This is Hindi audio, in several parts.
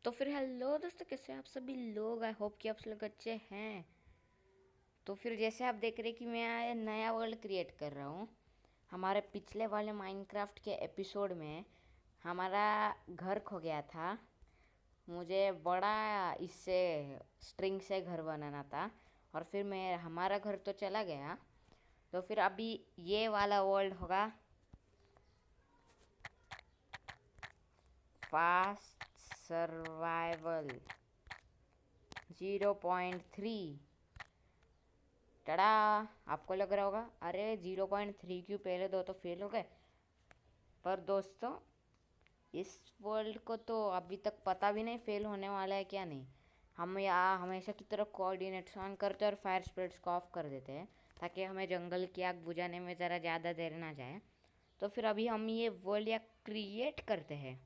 तो फिर हेलो दोस्तों, कैसे हैं आप सभी लोग। आई होप कि आप सब लोग अच्छे हैं। तो फिर जैसे आप देख रहे हैं कि मैं नया वर्ल्ड क्रिएट कर रहा हूँ। हमारे पिछले वाले माइनक्राफ्ट के एपिसोड में हमारा घर खो गया था। मुझे बड़ा इससे स्ट्रिंग से घर बनाना था और फिर मैं हमारा घर तो चला गया। तो फिर अभी ये वाला वर्ल्ड होगा फास्ट सर्वाइवल 0.3। टड़ा। आपको लग रहा होगा अरे 0.3 क्यों, पहले दो तो फेल हो गए। पर दोस्तों, इस वर्ल्ड को तो अभी तक पता भी नहीं फेल होने वाला है क्या नहीं। हम यहाँ हमेशा की तरह कोऑर्डिनेट्स ऑन करते हैं और फायर स्प्रेड्स को ऑफ कर देते हैं ताकि हमें जंगल की आग बुझाने में ज़रा ज़्यादा देर ना जाए। तो फिर अभी हम ये वर्ल्ड या क्रिएट करते हैं।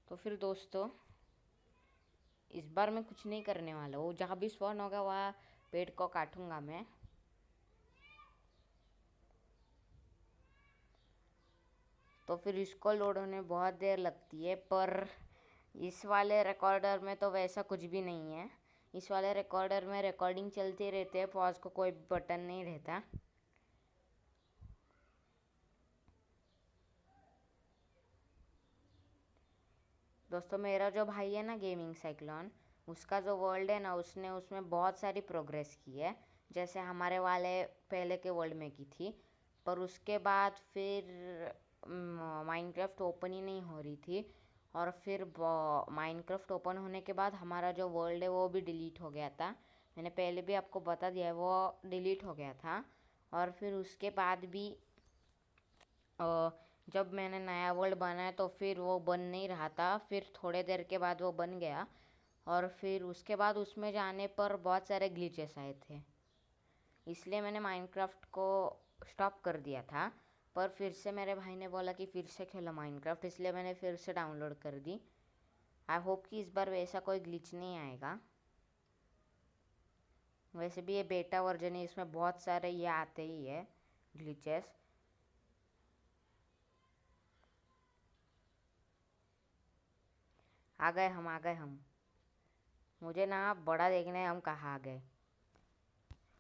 तो फिर दोस्तों, इस बार मैं कुछ नहीं करने वाला हूँ। जहाँ भी स्पॉन होगा वहाँ पेड़ को काटूंगा मैं। तो फिर इसको लोड होने बहुत देर लगती है, पर इस वाले रिकॉर्डर में तो वैसा कुछ भी नहीं है। इस वाले रिकॉर्डर में रिकॉर्डिंग चलती रहती है, पॉज को कोई बटन नहीं रहता। दोस्तों, मेरा जो भाई है ना गेमिंग साइक्लोन, उसका जो वर्ल्ड है ना, उसने उसमें बहुत सारी प्रोग्रेस की है। जैसे हमारे वाले पहले के वर्ल्ड में की थी। पर उसके बाद फिर माइनक्राफ्ट ओपन ही नहीं हो रही थी। और फिर माइनक्राफ्ट ओपन होने के बाद हमारा जो वर्ल्ड है वो भी डिलीट हो गया था। मैंने पहले भी आपको बता दिया है, वो डिलीट हो गया था। और फिर उसके बाद भी जब मैंने नया वर्ल्ड बनाया तो फिर वो बन नहीं रहा था। फिर थोड़े देर के बाद वो बन गया। और फिर उसके बाद उसमें जाने पर बहुत सारे ग्लिचेस आए थे, इसलिए मैंने माइनक्राफ्ट को स्टॉप कर दिया था। पर फिर से मेरे भाई ने बोला कि फिर से खेलो माइनक्राफ्ट, इसलिए मैंने फिर से डाउनलोड कर दी। आई होप कि इस बार वैसा कोई ग्लिच नहीं आएगा। वैसे भी ये बेटा वर्जन है, इसमें बहुत सारे ये आते ही है ग्लिचेस। आ गए हम। मुझे ना बड़ा देखना है, हम कहाँ आ गए।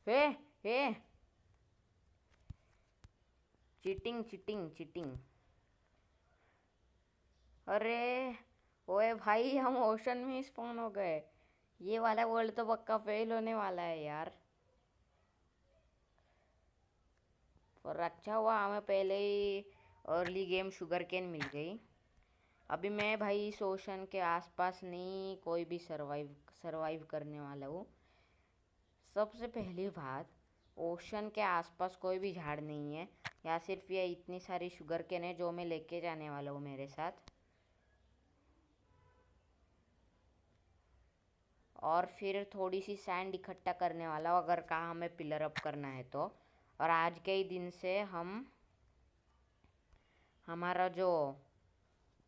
ए ए चीटिंग चीटिंग चीटिंग। अरे ओए भाई, हम ओशन में ही स्पॉन हो गए। ये वाला वर्ल्ड तो पक्का फेल होने वाला है यार। पर अच्छा हुआ हमें पहले ही अर्ली गेम शुगर केन मिल गई। अभी मैं भाई इस ओशन के आसपास नहीं कोई भी सरवाइव करने वाला हूँ। सबसे पहली बात, ओशन के आसपास कोई भी झाड़ नहीं है। या सिर्फ ये इतनी सारी शुगर केन है जो मैं लेके जाने वाला हूँ मेरे साथ। और फिर थोड़ी सी सैंड इकट्ठा करने वाला हूँ अगर कहाँ हमें पिलर अप करना है तो। और आज के ही दिन से हम हमारा जो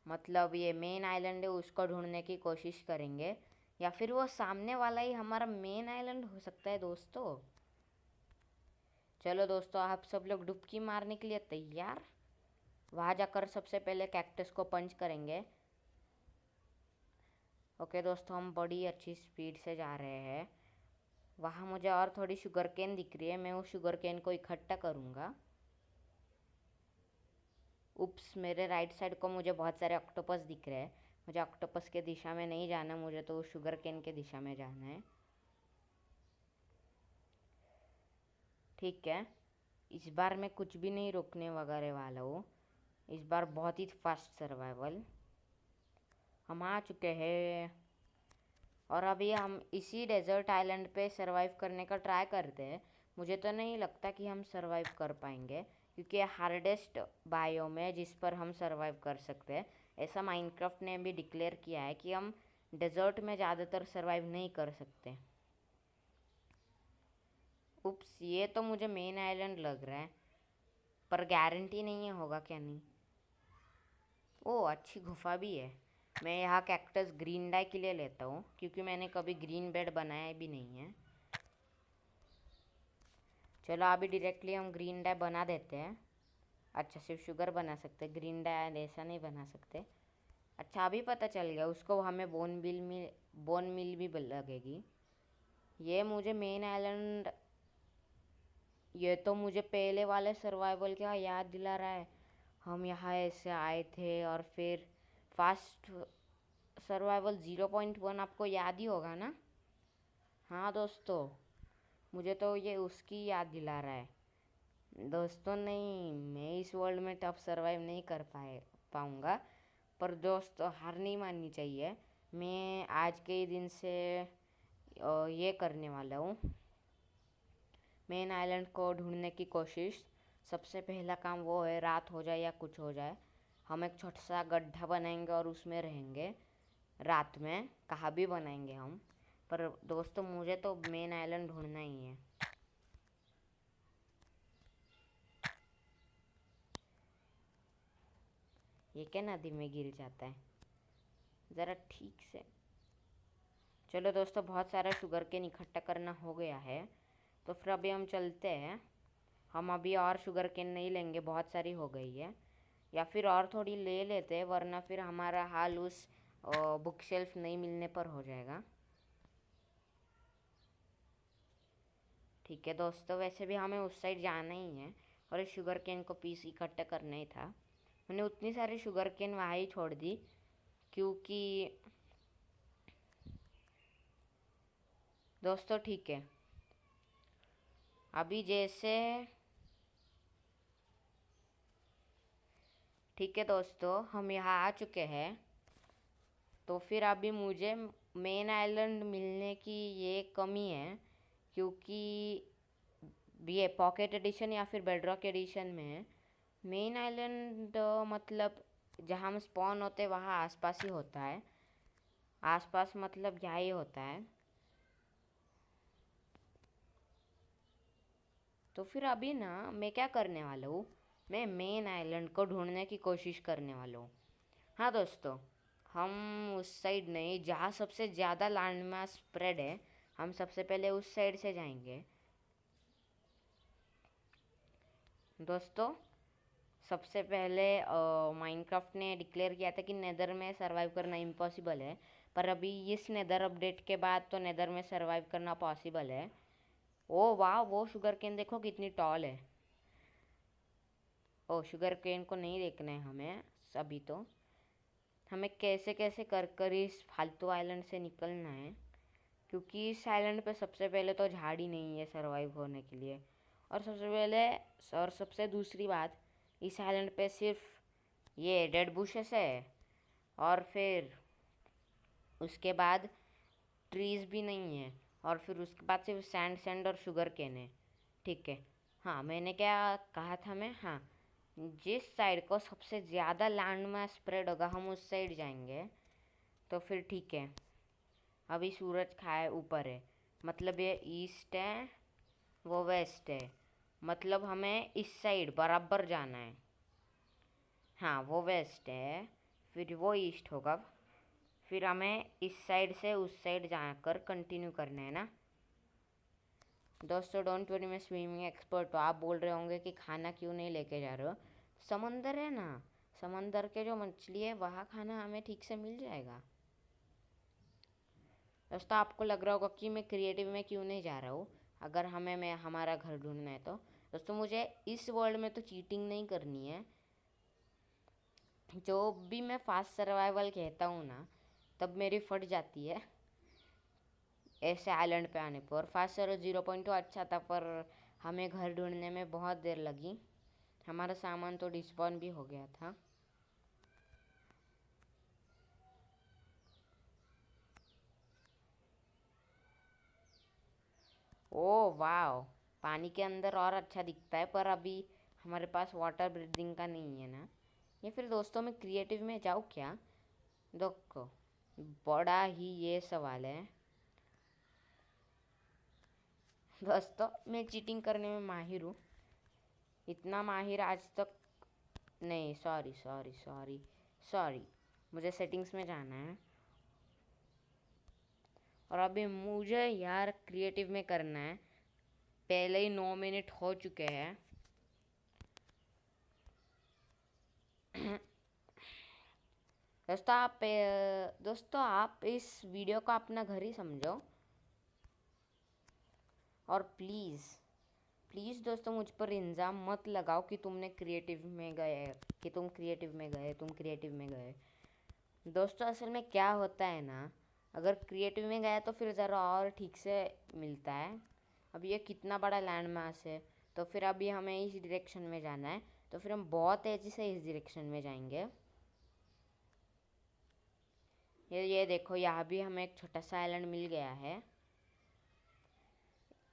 मतलब ये मेन आइलैंड है उसको ढूंढने की कोशिश करेंगे। या फिर वो सामने वाला ही हमारा मेन आइलैंड हो सकता है दोस्तों। चलो दोस्तों, आप सब लोग डुबकी मारने के लिए तैयार। वहाँ जाकर सबसे पहले कैक्टस को पंच करेंगे। ओके दोस्तों, हम बड़ी अच्छी स्पीड से जा रहे हैं। वहाँ मुझे और थोड़ी शुगर केन दिख रही है, मैं उस शुगर केन को इकट्ठा करूँगा। उप्स, मेरे राइट साइड को मुझे बहुत सारे ऑक्टोपस दिख रहे हैं। मुझे ऑक्टोपस के दिशा में नहीं जाना, मुझे तो शुगर केन के दिशा में जाना है। ठीक है, इस बार मैं कुछ भी नहीं रोकने वगैरह वाला हूँ। इस बार बहुत ही फास्ट सर्वाइवल हम आ चुके हैं। और अभी हम इसी डेजर्ट आइलैंड पे सरवाइव करने का ट्राई करते हैं। मुझे तो नहीं लगता कि हम सरवाइव कर पाएंगे, क्योंकि हार्डेस्ट बायोम है जिस पर हम सरवाइव कर सकते हैं। ऐसा माइनक्राफ्ट ने भी डिक्लेयर किया है कि हम डेजर्ट में ज़्यादातर सरवाइव नहीं कर सकते। उप्स, ये तो मुझे मेन आइलैंड लग रहा है, पर गारंटी नहीं है होगा क्या नहीं। ओह, अच्छी गुफा भी है। मैं यहाँ कैक्टस ग्रीन डाई के लिए लेता हूँ, क्योंकि मैंने कभी ग्रीन बेड बनाया भी नहीं है। चलो अभी डायरेक्टली हम ग्रीन डाई बना देते हैं। अच्छा, सिर्फ शुगर बना सकते, ग्रीन डाई ऐसा नहीं बना सकते। अच्छा अभी पता चल गया उसको, हमें बोन मिल भी लगेगी। ये मुझे मेन आइलैंड, ये तो मुझे पहले वाले सर्वाइवल का याद दिला रहा है। हम यहाँ ऐसे आए थे और फिर फास्ट सर्वाइवल 0.1 आपको याद ही होगा ना। हाँ दोस्तों, मुझे तो ये उसकी याद दिला रहा है। दोस्तों नहीं, मैं इस वर्ल्ड में टफ सर्वाइव नहीं कर पाऊँगा, पर दोस्तों हार नहीं माननी चाहिए। मैं आज के ही दिन से ये करने वाला हूँ, मेन आइलैंड को ढूंढने की कोशिश। सबसे पहला काम वो है, रात हो जाए या कुछ हो जाए, हम एक छोटा सा गड्ढा बनाएंगे और उसमें रहेंगे रात में। कहाँ भी बनाएंगे हम, पर दोस्तों मुझे तो मेन आइलैंड ढूंढना ही है। ये क्या नदी में गिर जाता है, ज़रा ठीक से। चलो दोस्तों, बहुत सारा शुगर केन इकट्ठा करना हो गया है, तो फिर अभी हम चलते हैं। हम अभी और शुगर केन नहीं लेंगे, बहुत सारी हो गई है। या फिर और थोड़ी ले लेते हैं, वरना फिर हमारा हाल उस बुक शेल्फ नहीं मिलने पर हो जाएगा। ठीक है दोस्तों, वैसे भी हमें उस साइड जाना ही है और इस शुगर केन को पीस इकट्ठा करना ही था। मैंने उतनी सारी शुगर केन वहाँ ही छोड़ दी, क्योंकि दोस्तों ठीक है, अभी जैसे ठीक है दोस्तों, हम यहाँ आ चुके हैं। तो फिर अभी मुझे मेन आइलैंड मिलने की ये कमी है, क्योंकि ये पॉकेट एडिशन या फिर बेडरॉक एडिशन में मेन आइलैंड मतलब जहाँ हम स्पॉन होते हैं वहाँ आसपास ही होता है। आसपास मतलब यहाँ ही होता है। तो फिर अभी ना मैं क्या करने वाला हूँ, मैं मेन आइलैंड को ढूंढने की कोशिश करने वाला हूँ। हाँ दोस्तों, हम उस साइड नहीं, जहाँ सबसे ज़्यादा लैंड मास स्प्रेड है, हम सबसे पहले उस साइड से जाएंगे। दोस्तों सबसे पहले माइनक्राफ्ट ने डिक्लेयर किया था कि नेदर में सरवाइव करना इम्पॉसिबल है, पर अभी इस नेदर अपडेट के बाद तो नेदर में सरवाइव करना पॉसिबल है। ओ वाह, वो शुगर केन देखो कितनी टॉल है। ओ शुगर केन को नहीं देखना है हमें अभी, तो हमें कैसे कैसे कर कर इस फालतू आइलैंड से निकलना है, क्योंकि इस आइलैंड पे सबसे पहले तो झाड़ ही नहीं है सरवाइव होने के लिए। और सबसे दूसरी बात, इस आइलैंड पे सिर्फ ये डेड बुशेस है, और फिर उसके बाद ट्रीज़ भी नहीं है, और फिर उसके बाद सिर्फ सैंड सैंड और शुगर केन है। ठीक है। हाँ, मैंने क्या कहा था मैं, हाँ, जिस साइड को सबसे ज़्यादा लैंड में स्प्रेड होगा हम उस साइड जाएंगे। तो फिर ठीक है, अभी सूरज खाए ऊपर है, मतलब ये ईस्ट है, वो वेस्ट है, मतलब हमें इस साइड बराबर जाना है। हाँ वो वेस्ट है, फिर वो ईस्ट होगा, फिर हमें इस साइड से उस साइड जाकर कंटिन्यू करना है ना। दोस्तों डोंट वरी, मैं स्विमिंग एक्सपर्ट हूँ। आप बोल रहे होंगे कि खाना क्यों नहीं लेके जा रहे हो, समंदर है ना, समंदर के जो मछली है वहाँ खाना हमें ठीक से मिल जाएगा। दोस्तों आपको लग रहा होगा कि मैं क्रिएटिव में क्यों नहीं जा रहा हूँ, अगर हमें मैं हमारा घर ढूंढना है तो। दोस्तों मुझे इस वर्ल्ड में तो चीटिंग नहीं करनी है। जो भी मैं फास्ट सर्वाइवल कहता हूँ ना, तब मेरी फट जाती है ऐसे आइलैंड पे आने पर। फास्ट सर्वाइवल 0.2 अच्छा था, पर हमें घर ढूंढने में बहुत देर लगी, हमारा सामान तो डिस्पॉन भी हो गया था। ओह वाह, पानी के अंदर और अच्छा दिखता है, पर अभी हमारे पास वाटर ब्रीदिंग का नहीं है ना। या फिर दोस्तों मैं क्रिएटिव में जाऊँ क्या, देखो बड़ा ही ये सवाल है। दोस्तों मैं चीटिंग करने में माहिर हूँ, इतना माहिर आज तक नहीं। सॉरी सॉरी सॉरी सॉरी, मुझे सेटिंग्स में जाना है, और अभी मुझे यार क्रिएटिव में करना है। पहले ही 9 मिनट हो चुके हैं। दोस्तों आप इस वीडियो को अपना घर ही समझो। और प्लीज़ प्लीज़ दोस्तों मुझ पर इल्ज़ाम मत लगाओ कि तुमने क्रिएटिव में गए, कि तुम क्रिएटिव में गए, तुम क्रिएटिव में गए। दोस्तों असल में क्या होता है ना, अगर क्रिएटिव में गया तो फिर ज़रा और ठीक से मिलता है। अब ये कितना बड़ा लैंड मास है, तो फिर अभी हमें इस डायरेक्शन में जाना है, तो फिर हम बहुत तेज़ी से इस डायरेक्शन में जाएंगे। ये देखो, यहाँ भी हमें एक छोटा सा आइलैंड मिल गया है।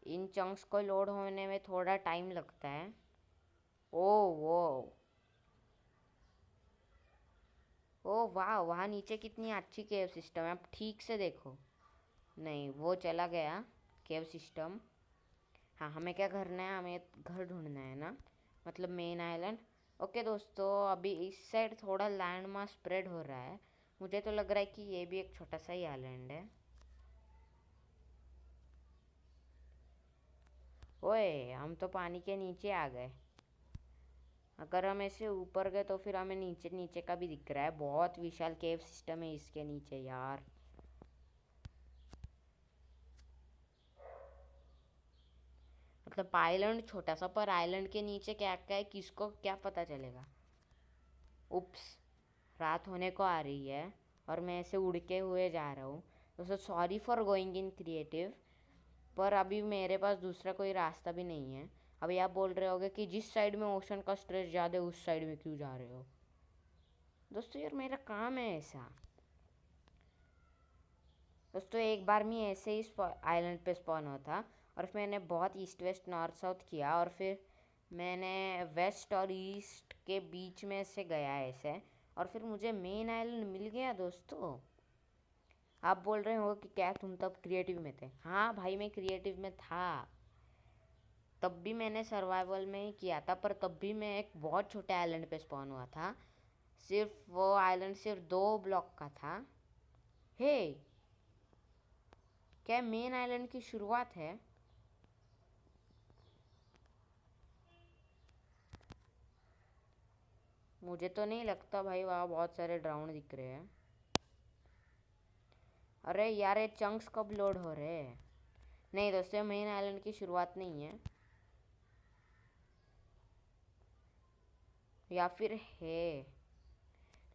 इन चंक्स को लोड होने में थोड़ा टाइम लगता है। ओ वो ओ वाह, वहाँ नीचे कितनी अच्छी केव सिस्टम है, आप ठीक से देखो। नहीं, वो चला गया केव सिस्टम। हाँ, हमें क्या करना है, हमें घर ढूंढना है ना, मतलब मेन आइलैंड। ओके दोस्तों, अभी इस साइड थोड़ा लैंड मास स्प्रेड हो रहा है। मुझे तो लग रहा है कि ये भी एक छोटा सा ही आइलैंड है। ओए, हम तो पानी के नीचे आ गए। अगर हम ऐसे ऊपर गए तो फिर हमें नीचे नीचे का भी दिख रहा है। बहुत विशाल केव सिस्टम है इसके नीचे यार। मतलब आइलैंड छोटा सा, पर आइलैंड के नीचे क्या क्या है किसको क्या पता चलेगा। उप्स, रात होने को आ रही है और मैं ऐसे उड़ के हुए जा रहा हूँ। दोस्तों sorry for going in creative, पर अभी मेरे पास दूसरा कोई रास्ता भी नहीं है। अभी आप बोल रहे होगे कि जिस साइड में ओशन का स्ट्रेस ज़्यादा है उस साइड में क्यों जा रहे हो। दोस्तों यार मेरा काम है ऐसा। दोस्तों एक बार मैं ऐसे ही आइलैंड पे स्पॉन हुआ था, और फिर मैंने बहुत ईस्ट वेस्ट नॉर्थ साउथ किया, और फिर मैंने वेस्ट और ईस्ट के बीच में से गया ऐसे, और फिर मुझे मेन आइलैंड मिल गया दोस्तों। आप बोल रहे हो कि क्या तुम तब क्रिएटिव में थे। हाँ भाई, मैं क्रिएटिव में था। तब भी मैंने सर्वाइवल में ही किया था, पर तब भी मैं एक बहुत छोटे आइलैंड पे स्पॉन हुआ था। सिर्फ वो आइलैंड सिर्फ 2 ब्लॉक का था। हे, क्या मेन आइलैंड की शुरुआत है। मुझे तो नहीं लगता भाई, वहाँ बहुत सारे ड्राउन दिख रहे हैं। अरे यार, ये चंक्स कब लोड हो रहे हैं। नहीं दोस्तों, मेन आइलैंड की शुरुआत नहीं है, या फिर है।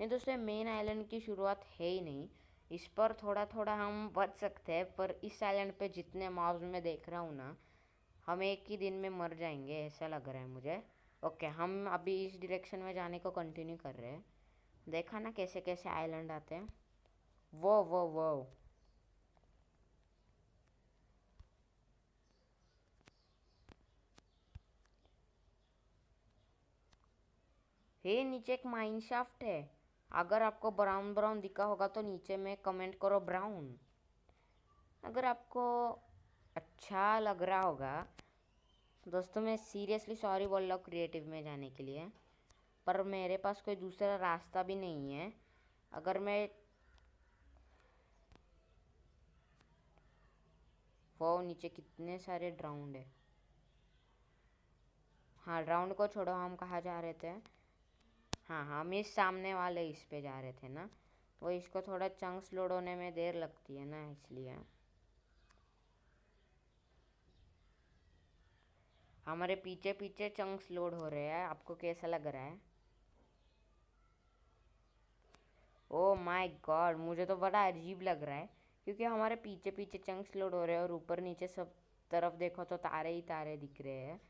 नहीं दोस्तों, मेन आइलैंड की शुरुआत है ही नहीं। इस पर थोड़ा थोड़ा हम बच सकते हैं, पर इस आइलैंड पे जितने मॉब्स मैं देख रहा हूँ ना, हम एक ही दिन में मर जाएंगे ऐसा लग रहा है मुझे। ओके, हम अभी इस डायरेक्शन में जाने को कंटिन्यू कर रहे हैं। देखा ना कैसे कैसे आइलैंड आते हैं। वो हे, नीचे एक माइन शाफ्ट है। अगर आपको ब्राउन ब्राउन दिखा होगा तो नीचे में कमेंट करो ब्राउन। अगर आपको अच्छा लग रहा होगा। दोस्तों मैं सीरियसली सॉरी बोल रहा हूँ क्रिएटिव में जाने के लिए, पर मेरे पास कोई दूसरा रास्ता भी नहीं है। अगर मैं वो नीचे कितने सारे ड्राउंड है। हाँ, ड्राउंड को छोड़ो, हम कहाँ जा रहे थे। हाँ हाँ, हम इस सामने वाले इस पे जा रहे थे ना। वो इसको थोड़ा चंक्स लोड होने में देर लगती है ना, इसलिए। हमारे पीछे पीछे चंक्स लोड हो रहे हैं, आपको कैसा लग रहा है। ओ माय गॉड, मुझे तो बड़ा अजीब लग रहा है, क्योंकि हमारे पीछे पीछे चंक्स लोड हो रहे हैं और ऊपर नीचे सब तरफ देखो तो तारे ही तारे दिख रहे हैं।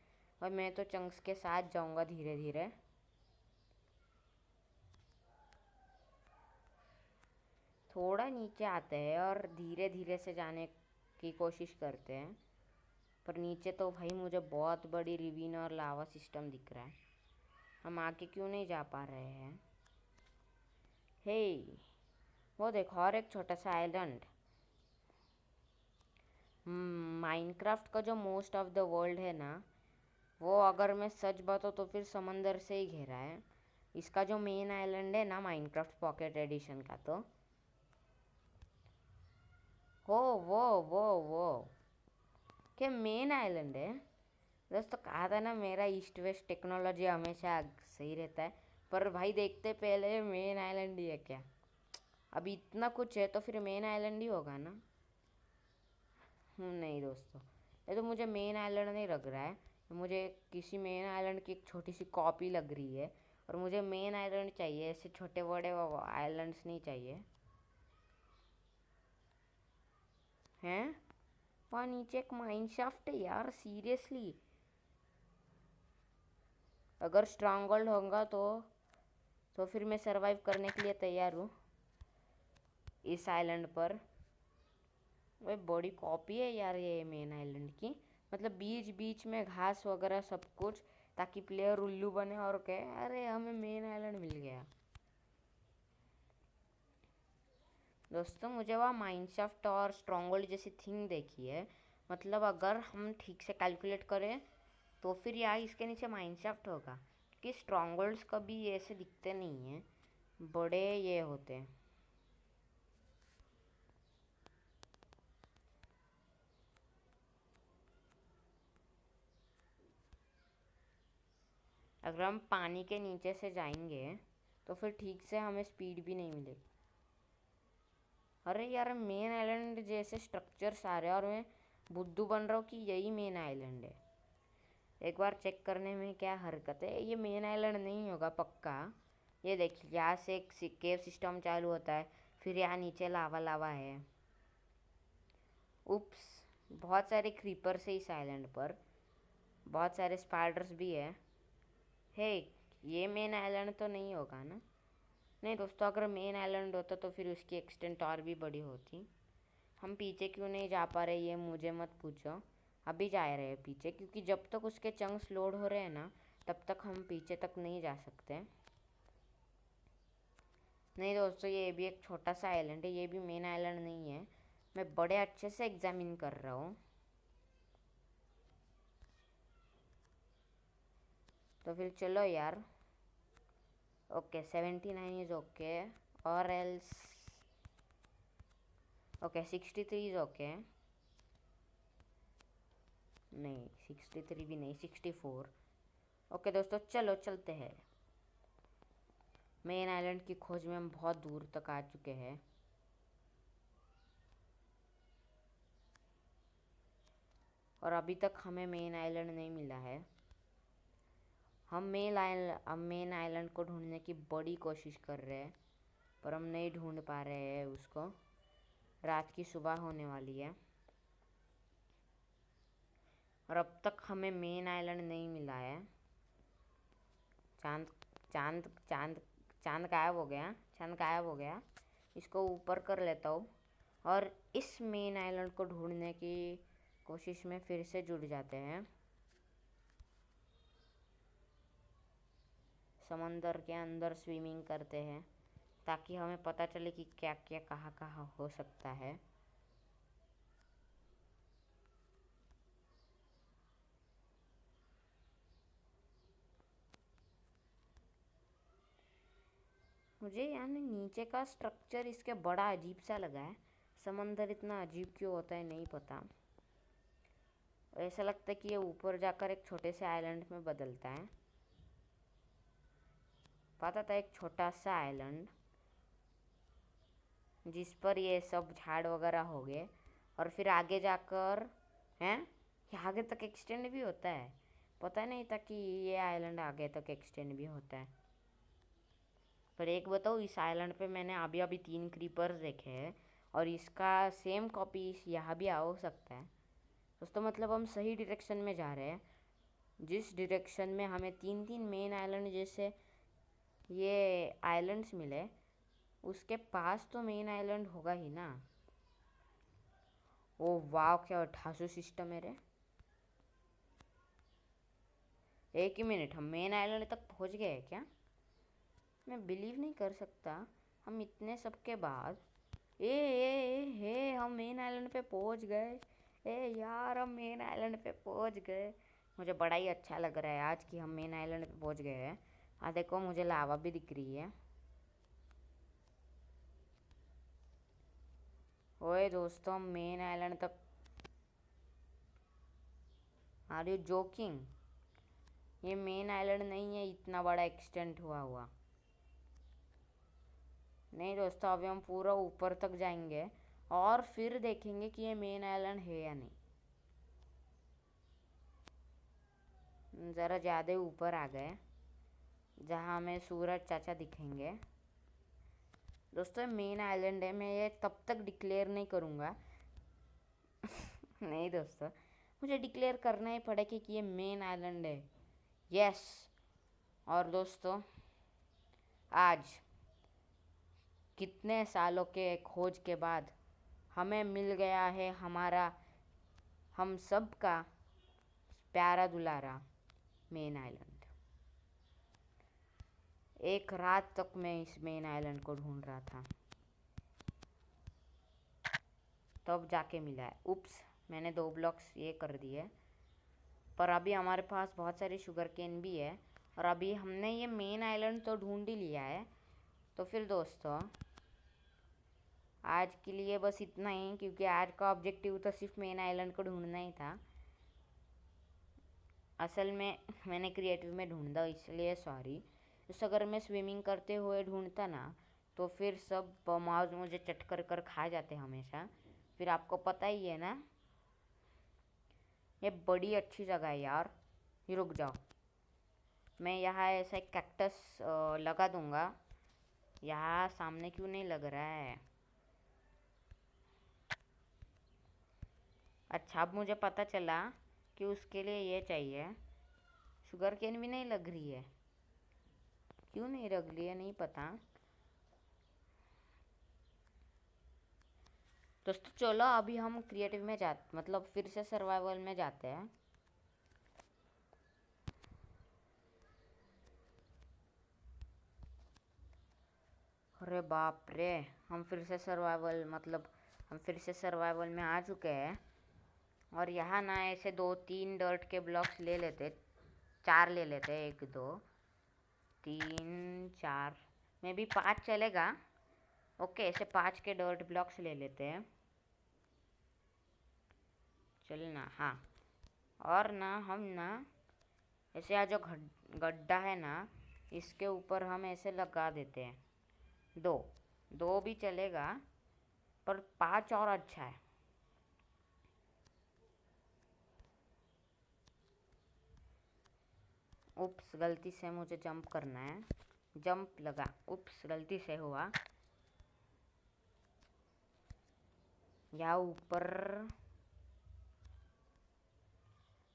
और मैं तो चंक्स के साथ जाऊंगा धीरे धीरे। थोड़ा नीचे आते हैं और धीरे धीरे से जाने की कोशिश करते हैं। पर नीचे तो भाई मुझे बहुत बड़ी रिवीन और लावा सिस्टम दिख रहा है। हम आगे क्यों नहीं जा पा रहे हैं। हे, वो देखो और एक छोटा सा आइलैंड। माइनक्राफ्ट का जो मोस्ट ऑफ द वर्ल्ड है ना, वो अगर मैं सच बताऊँ तो फिर समंदर से ही घेरा है। इसका जो मेन आइलैंड है ना माइनक्राफ्ट पॉकेट एडिशन का, तो हो वो क्या मेन आइलैंड है। दोस्तों कहा था ना, मेरा ईस्ट वेस्ट टेक्नोलॉजी हमेशा सही रहता है। पर भाई देखते पहले मेन आइलैंड ही है क्या। अभी इतना कुछ है तो फिर मेन आइलैंड ही होगा ना। नहीं दोस्तों, ये तो मुझे मेन आइलैंड नहीं लग रहा है, मुझे किसी मेन आइलैंड की एक छोटी सी कॉपी लग रही है। और मुझे मेन आइलैंड चाहिए, ऐसे छोटे बड़े आइलैंड्स नहीं चाहिए हैं। वहाँ नीचे एक माइनशाफ्ट है यार, सीरियसली। अगर स्ट्रांगहोल्ड होगा तो फिर मैं सरवाइव करने के लिए तैयार हूँ इस आइलैंड पर। वह बड़ी कॉपी है यार ये मेन आइलैंड की। मतलब बीच बीच में घास वगैरह सब कुछ, ताकि प्लेयर उल्लू बने और कहे अरे हमें मेन आइलैंड मिल गया। दोस्तों मुझे वहाँ माइनशाफ्ट और स्ट्रॉन्गहोल्ड जैसी थिंग देखी है। मतलब अगर हम ठीक से कैलकुलेट करें तो फिर यहाँ इसके नीचे माइनशाफ्ट होगा, क्योंकि स्ट्रॉन्गहोल्ड्स कभी ऐसे दिखते नहीं हैं, बड़े ये होते हैं। अगर हम पानी के नीचे से जाएंगे तो फिर ठीक से हमें स्पीड भी नहीं मिलेगी। अरे यार मेन आइलैंड जैसे स्ट्रक्चर्स आ रहे हैं और मैं बुद्धू बन रहा हूँ कि यही मेन आइलैंड है। एक बार चेक करने में क्या हरकत है, ये मेन आइलैंड नहीं होगा पक्का। ये देखिए यहाँ से एक केव सिस्टम चालू होता है, फिर यहाँ नीचे लावा लावा है। उप्स, बहुत सारे क्रीपर्स है इस आइलैंड पर, बहुत सारे स्पाइडर्स भी है। हे, ये मेन आइलैंड तो नहीं होगा ना। नहीं दोस्तों, अगर मेन आइलैंड होता तो फिर उसकी एक्सटेंट और भी बड़ी होती। हम पीछे क्यों नहीं जा पा रहे ये मुझे मत पूछो। अभी जा रहे हैं पीछे, क्योंकि जब तक उसके चंक्स लोड हो रहे हैं ना तब तक हम पीछे तक नहीं जा सकते। नहीं दोस्तों, ये भी एक छोटा सा आइलैंड है, ये भी मेन आइलैंड नहीं है। मैं बड़े अच्छे से एग्जामिन कर रहा हूँ। तो फिर चलो यार। ओके 79 इज ओके, और एल्स ओके 63 इज ओके। नहीं 63 भी नहीं, 64। ओके दोस्तों चलो चलते हैं। मेन आइलैंड की खोज में हम बहुत दूर तक आ चुके हैं। और अभी तक हमें मेन आइलैंड नहीं मिला है। हम मेन आइलैंड को ढूंढने की बड़ी कोशिश कर रहे हैं, पर हम नहीं ढूंढ पा रहे हैं उसको। रात की सुबह होने वाली है और अब तक हमें मेन आइलैंड नहीं मिला है। चांद चांद चांद चांद गायब हो गया, चांद गायब हो गया। इसको ऊपर कर लेता हूँ और इस मेन आइलैंड को ढूंढने की कोशिश में फिर से जुड़ जाते हैं। समंदर के अंदर स्विमिंग करते हैं ताकि हमें पता चले कि क्या क्या कहाँ कहाँ हो सकता है। मुझे यानी नीचे का स्ट्रक्चर इसके बड़ा अजीब सा लगा है। समंदर इतना अजीब क्यों होता है नहीं पता। ऐसा लगता है कि ये ऊपर जाकर एक छोटे से आइलैंड में बदलता है। पता था एक छोटा सा आइलैंड जिस पर ये सब झाड़ वगैरह हो गए और फिर आगे जाकर हैं, ये आगे तक एक्सटेंड भी होता है। पता नहीं था कि ये आइलैंड आगे तक एक्सटेंड भी होता है। पर एक बताओ, इस आइलैंड पे मैंने अभी अभी 3 क्रीपर्स देखे हैं और इसका सेम कॉपी यहाँ भी हो सकता है। दोस्तों मतलब हम सही डायरेक्शन में जा रहे हैं। जिस डायरेक्शन में हमें 3 3 मेन आइलैंड जैसे ये आइलैंड्स मिले, उसके पास तो मेन आइलैंड होगा ही ना। ओ वाह, क्या ठासू सिस्टम है रे। एक ही मिनट, हम मेन आइलैंड तक पहुंच गए क्या? मैं बिलीव नहीं कर सकता। हम इतने सब के बाद हम मेन आइलैंड पे पहुंच गए। ए यार, हम मेन आइलैंड पे पहुंच गए। मुझे बड़ा ही अच्छा लग रहा है आज कि हम मेन आइलैंड पे पहुंच गए हैं। देखो मुझे लावा भी दिख रही है। ओए दोस्तों, हम मेन आइलैंड तक। Are you joking? ये मेन आइलैंड नहीं है, इतना बड़ा एक्सटेंड हुआ हुआ। नहीं दोस्तों, अभी हम पूरा ऊपर तक जाएंगे और फिर देखेंगे कि ये मेन आइलैंड है या नहीं। ज़रा ज़्यादा ऊपर आ गए जहाँ हमें सूरज चाचा दिखेंगे। दोस्तों मेन आइलैंड है, मैं ये तब तक डिक्लेयर नहीं करूँगा नहीं दोस्तों, मुझे डिक्लेयर करना ही पड़ेगा कि ये मेन आइलैंड है। यस। और दोस्तों आज कितने सालों के खोज के बाद हमें मिल गया है हमारा, हम सब का प्यारा दुलारा मेन आइलैंड। एक रात तक मैं इस मेन आइलैंड को ढूंढ रहा था, तब जाके मिला है। उप्स, मैंने 2 ब्लॉक्स ये कर दिए। पर अभी हमारे पास बहुत सारी शुगर केन भी है और अभी हमने ये मेन आइलैंड तो ढूंढ ही लिया है। तो फिर दोस्तों आज के लिए बस इतना ही, क्योंकि आज का ऑब्जेक्टिव तो सिर्फ मेन आइलैंड को ढूंढना ही था। असल में मैंने क्रिएटिव में ढूंढा, इसलिए सॉरी। तो अगर मैं स्विमिंग करते हुए ढूंढता ना तो फिर सब माउस मुझे चट कर खा जाते हमेशा। फिर आपको पता ही है ना, ये बड़ी अच्छी जगह है यार। ये रुक जाओ, मैं यहाँ ऐसा एक कैक्टस लगा दूंगा। यहाँ सामने क्यों नहीं लग रहा है? अच्छा, अब मुझे पता चला कि उसके लिए ये चाहिए। शुगर केन भी नहीं लग रही है, क्यों नहीं लग रही है नहीं पता। दोस्तों चलो अभी हम क्रिएटिव में जाते, मतलब फिर से सर्वाइवल में जाते हैं। अरे बाप रे, हम फिर से सर्वाइवल, मतलब हम फिर से सर्वाइवल में आ चुके हैं। और यहाँ ना ऐसे 2-3 डर्ट के ब्लॉक्स ले लेते, 4 ले लेते, 1 2 3 4 में भी 5 चलेगा। ओके, ऐसे 5 के डर्ट ब्लॉक्स ले लेते हैं। चलना, हाँ। और ना हम ना ऐसे यहाँ जो गड्ढा है ना, इसके ऊपर हम ऐसे लगा देते हैं। 2 2 भी चलेगा, पर 5 और अच्छा है। उप्स, गलती से मुझे जंप करना है, जंप लगा, उप्स गलती से हुआ। यहाँ ऊपर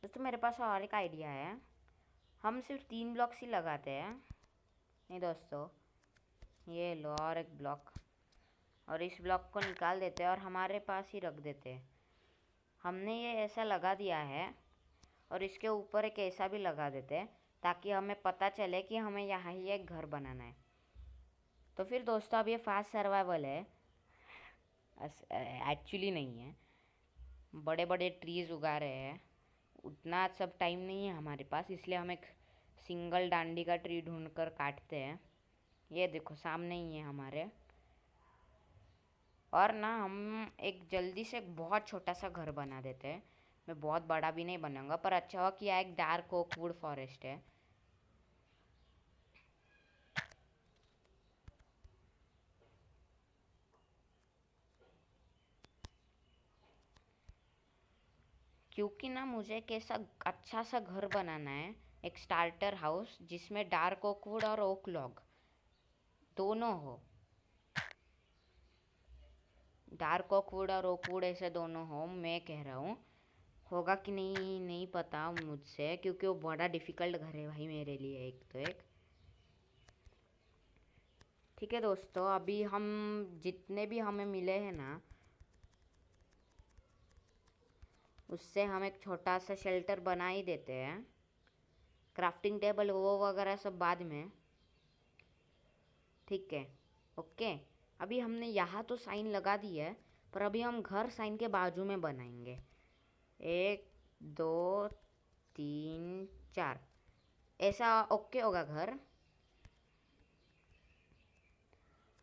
दोस्तों मेरे पास और एक आइडिया है। हम सिर्फ 3 ब्लॉक्स ही लगाते हैं। नहीं दोस्तों, ये लो और एक ब्लॉक, और इस ब्लॉक को निकाल देते हैं और हमारे पास ही रख देते हैं। हमने ये ऐसा लगा दिया है और इसके ऊपर एक ऐसा भी लगा देते हैं ताकि हमें पता चले कि हमें यहाँ ही एक घर बनाना है। तो फिर दोस्तों अब ये फास्ट सर्वाइवल है, एक्चुअली नहीं है। बड़े बड़े ट्रीज़ उगा रहे हैं, उतना सब टाइम नहीं है हमारे पास, इसलिए हम एक सिंगल डांडी का ट्री ढूंढ कर काटते हैं। ये देखो सामने ही है हमारे। और ना हम एक जल्दी से एक बहुत छोटा सा घर बना देते हैं। मैं बहुत बड़ा भी नहीं बनाऊंगा, पर अच्छा हुआ कि यहाँ एक डार्क ओक वुड फॉरेस्ट है। क्योंकि ना मुझे एक ऐसा अच्छा सा घर बनाना है, एक स्टार्टर हाउस जिसमें डार्क ओक वुड और ओक लॉग दोनों हो। डार्क ओक वुड और ओक वुड ऐसे दोनों हो। मैं कह रहा हूँ होगा कि नहीं नहीं पता मुझसे, क्योंकि वो बड़ा डिफ़िकल्ट घर है भाई मेरे लिए, एक तो एक। ठीक है दोस्तों, अभी हम जितने भी हमें मिले हैं ना, उससे हम एक छोटा सा शेल्टर बना ही देते हैं। क्राफ्टिंग टेबल वो वगैरह सब बाद में, ठीक है। ओके, अभी हमने यहाँ तो साइन लगा दी है, पर अभी हम घर साइन के बाजू में बनाएंगे। 1 2 3 4 ऐसा ओके होगा घर।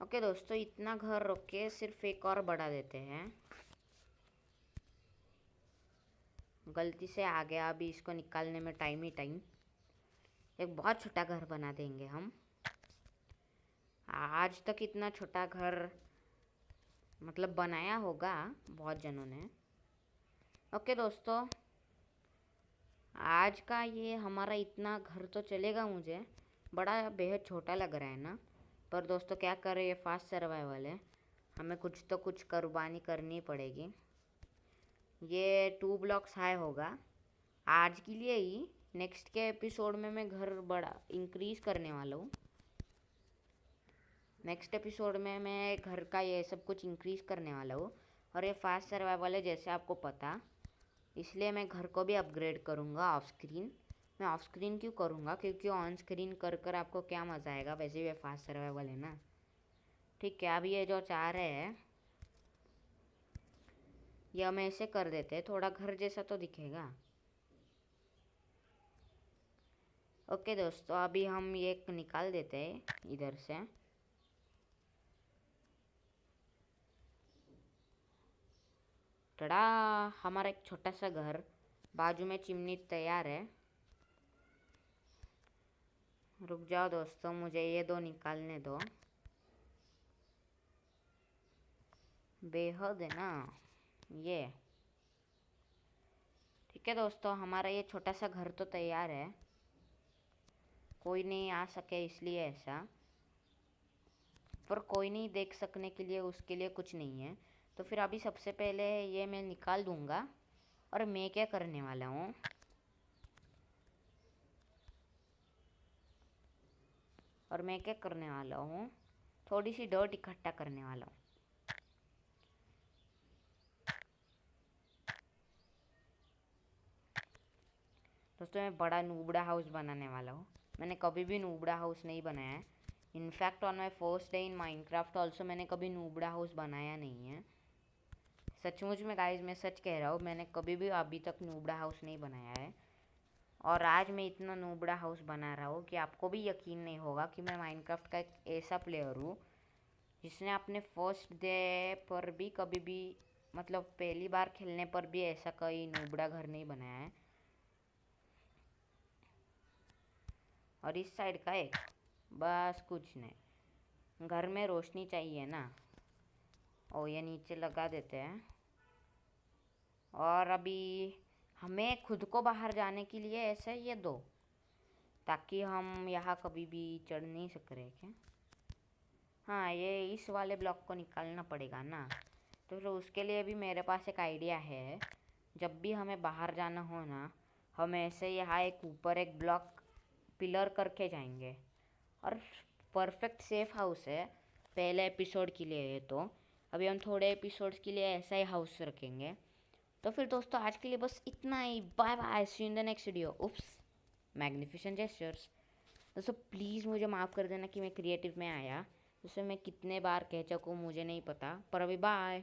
ओके दोस्तों, इतना घर रोके, सिर्फ एक और बढ़ा देते हैं। गलती से आ गया, अभी इसको निकालने में टाइम ही टाइम। एक बहुत छोटा घर बना देंगे हम। आज तक इतना छोटा घर मतलब बनाया होगा बहुत जनों ने। ओके दोस्तों, आज का ये हमारा इतना घर तो चलेगा मुझे, बड़ा बेहद छोटा लग रहा है ना। पर दोस्तों क्या करें, ये फास्ट सर्वाइवल है, हमें कुछ तो कुछ कुर्बानी करनी पड़ेगी। ये 2 ब्लॉक्स हाई होगा आज के लिए ही। नेक्स्ट के एपिसोड में मैं घर बड़ा इंक्रीज करने वाला हूँ। नेक्स्ट एपिसोड में मैं घर का ये सब कुछ इंक्रीज करने वाला हूँ। और ये फास्ट सर्वाइवल है जैसे आपको पता, इसलिए मैं घर को भी अपग्रेड करूँगा ऑफ स्क्रीन। मैं ऑफ स्क्रीन क्यों करूँगा, क्योंकि ऑन स्क्रीन कर कर आपको क्या मज़ा आएगा, वैसे भी फास्ट सर्वाइवल है ना। ठीक है, अभी ये जो चाह रहे हैं ये हम ऐसे कर देते हैं, थोड़ा घर जैसा तो दिखेगा। ओके दोस्तों, अभी हम ये निकाल देते हैं इधर से। टड़ा, हमारा एक छोटा सा घर, बाजू में चिमनी तैयार है। रुक जाओ दोस्तों, मुझे ये 2 निकालने दो। बेहद है ना ये। ठीक है दोस्तों, हमारा ये छोटा सा घर तो तैयार है। कोई नहीं आ सके इसलिए ऐसा, पर कोई नहीं देख सकने के लिए उसके लिए कुछ नहीं है। तो फिर अभी सबसे पहले ये मैं निकाल दूंगा। और मैं क्या करने वाला हूँ, थोड़ी सी डर्ट इकट्ठा करने वाला हूँ। दोस्तों मैं बड़ा नूबड़ा हाउस बनाने वाला हूँ। मैंने कभी भी नूबड़ा हाउस नहीं बनाया है। In fact on my first day in Minecraft also मैंने कभी नूबड़ा हाउस बनाया नहीं है। सचमुच में गाइज मैं सच कह रहा हूँ, मैंने कभी भी अभी तक नूबड़ा हाउस नहीं बनाया है। और आज मैं इतना नूबड़ा हाउस बना रहा हूँ कि आपको भी यकीन नहीं होगा कि मैं माइनक्राफ्ट का एक ऐसा प्लेयर हूँ जिसने अपने फर्स्ट डे पर भी कभी भी, मतलब पहली बार खेलने पर भी ऐसा कोई नूबड़ा घर नहीं बनाया है। और इस साइड का एक, बस कुछ नहीं, घर में रोशनी चाहिए ना। ओ ये नीचे लगा देते हैं। और अभी हमें खुद को बाहर जाने के लिए ऐसे ये दो, ताकि हम यहाँ कभी भी चढ़ नहीं सक रहे क्या। हाँ, ये इस वाले ब्लॉक को निकालना पड़ेगा ना। तो फिर उसके लिए भी मेरे पास एक आइडिया है। जब भी हमें बाहर जाना हो ना, हम ऐसे यहाँ एक ऊपर एक ब्लॉक पिलर करके जाएंगे। और परफेक्ट सेफ हाउस है पहले एपिसोड के लिए ये तो। अभी हम थोड़े एपिसोड्स के लिए ऐसा ही हाउस रखेंगे। तो फिर दोस्तों आज के लिए बस इतना ही। Bye bye, see you in the next video. Oops, magnificent gestures. दोस्तों प्लीज़ मुझे माफ़ कर देना कि मैं क्रिएटिव में आया। उसे मैं कितने बार कह चुका हूँ मुझे नहीं पता, पर अभी बाय।